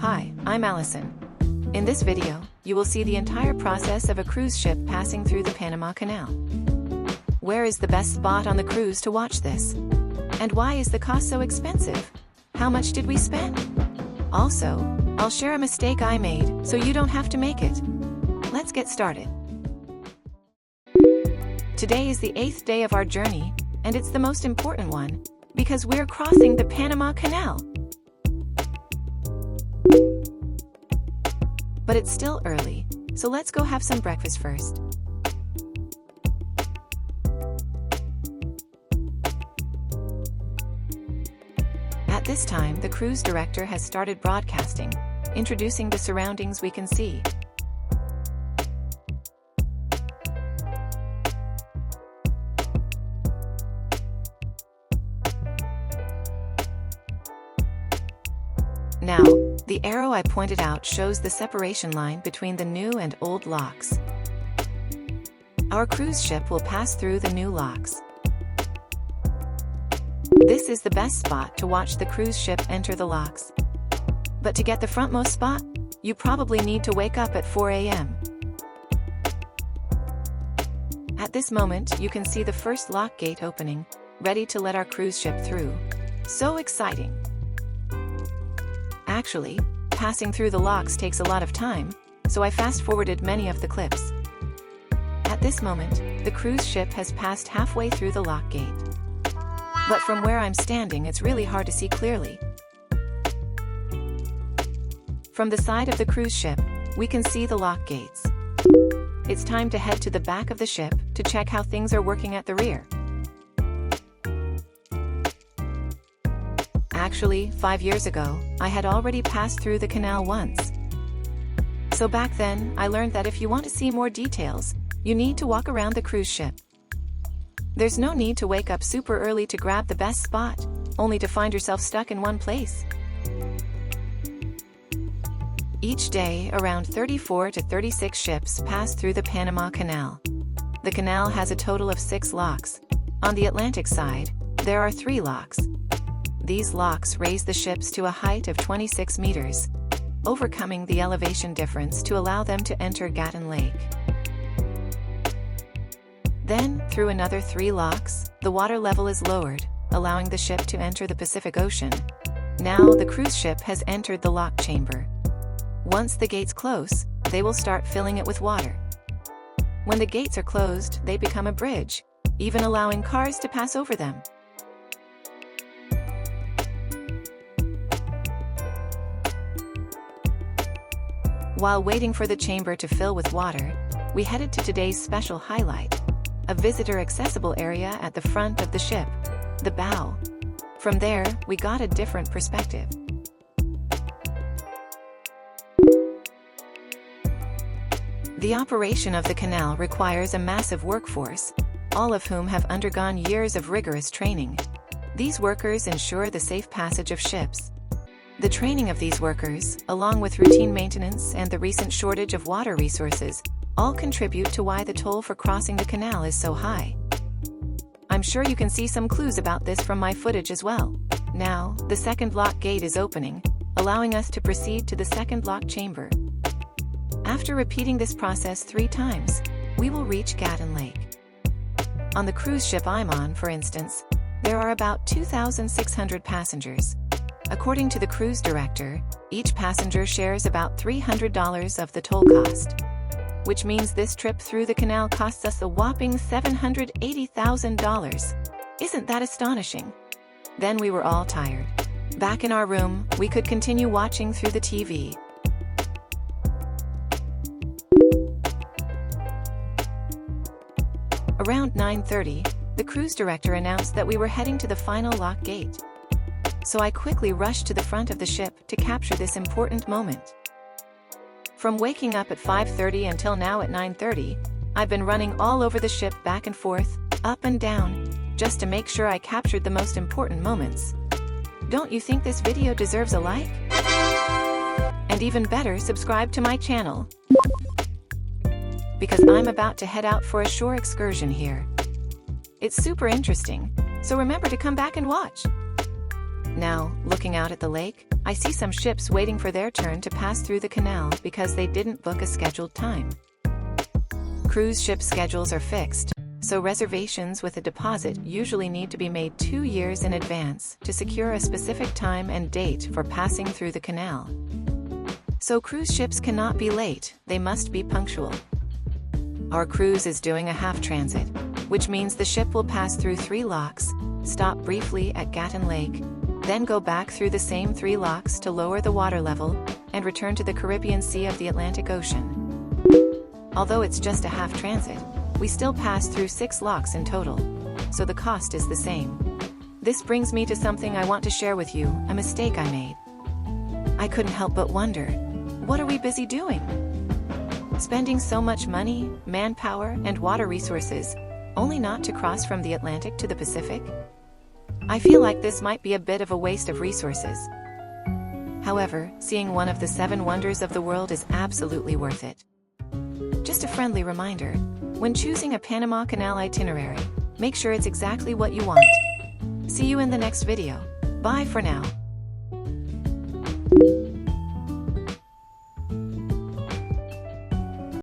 Hi, I'm Allison. In this video, you will see the entire process of a cruise ship passing through the Panama Canal. Where is the best spot on the cruise to watch this? And why is the cost so expensive? How much did we spend? Also, I'll share a mistake I made so you don't have to make it. Let's get started. Today is the 8th day of our journey, and it's the most important one, because we're crossing the Panama Canal. But it's still early, so let's go have some breakfast first. At this time, the cruise director has started broadcasting, introducing the surroundings we can see. Now, the arrow I pointed out shows the separation line between the new and old locks. Our cruise ship will pass through the new locks. This is the best spot to watch the cruise ship enter the locks. But to get the frontmost spot, you probably need to wake up at 4 a.m. At this moment, you can see the first lock gate opening, ready to let our cruise ship through. So exciting! Actually, passing through the locks takes a lot of time, so I fast-forwarded many of the clips. At this moment, the cruise ship has passed halfway through the lock gate. But from where I'm standing, it's really hard to see clearly. From the side of the cruise ship, we can see the lock gates. It's time to head to the back of the ship to check how things are working at the rear. Actually, 5 years ago, I had already passed through the canal once. So back then, I learned that if you want to see more details, you need to walk around the cruise ship. There's no need to wake up super early to grab the best spot, only to find yourself stuck in one place. Each day, around 34 to 36 ships pass through the Panama Canal. The canal has a total of 6 locks. On the Atlantic side, there are 3 locks. These locks raise the ships to a height of 26 meters, overcoming the elevation difference to allow them to enter Gatun Lake. Then, through another 3 locks, the water level is lowered, allowing the ship to enter the Pacific Ocean. Now the cruise ship has entered the lock chamber. Once the gates close, they will start filling it with water. When the gates are closed, they become a bridge, even allowing cars to pass over them. While waiting for the chamber to fill with water, we headed to today's special highlight, a visitor-accessible area at the front of the ship, the bow. From there, we got a different perspective. The operation of the canal requires a massive workforce, all of whom have undergone years of rigorous training. These workers ensure the safe passage of ships. The training of these workers, along with routine maintenance and the recent shortage of water resources, all contribute to why the toll for crossing the canal is so high. I'm sure you can see some clues about this from my footage as well. Now, the second lock gate is opening, allowing us to proceed to the second lock chamber. After repeating this process 3 times, we will reach Gatun Lake. On the cruise ship I'm on, for instance, there are about 2,600 passengers. According to the cruise director, each passenger shares about $300 of the toll cost, which means this trip through the canal costs us a whopping $780,000. Isn't that astonishing? Then we were all tired. Back in our room, we could continue watching through the TV. Around 9:30, the cruise director announced that we were heading to the final lock gate. So I quickly rushed to the front of the ship to capture this important moment. From waking up at 5:30 until now at 9:30, I've been running all over the ship back and forth, up and down, just to make sure I captured the most important moments. Don't you think this video deserves a like? And even better, subscribe to my channel, because I'm about to head out for a shore excursion here. It's super interesting, so remember to come back and watch. Now, looking out at the lake, I see some ships waiting for their turn to pass through the canal because they didn't book a scheduled time. Cruise ship schedules are fixed, so reservations with a deposit usually need to be made 2 years in advance to secure a specific time and date for passing through the canal. So cruise ships cannot be late, they must be punctual. Our cruise is doing a half transit, which means the ship will pass through 3 locks, stop briefly at Gatun Lake, then go back through the same 3 locks to lower the water level, and return to the Caribbean Sea of the Atlantic Ocean. Although it's just a half transit, we still pass through 6 locks in total, so the cost is the same. This brings me to something I want to share with you, a mistake I made. I couldn't help but wonder, what are we busy doing? Spending so much money, manpower, and water resources, only not to cross from the Atlantic to the Pacific? I feel like this might be a bit of a waste of resources. However, seeing one of the 7 wonders of the world is absolutely worth it. Just a friendly reminder, when choosing a Panama Canal itinerary, make sure it's exactly what you want. See you in the next video. Bye for now.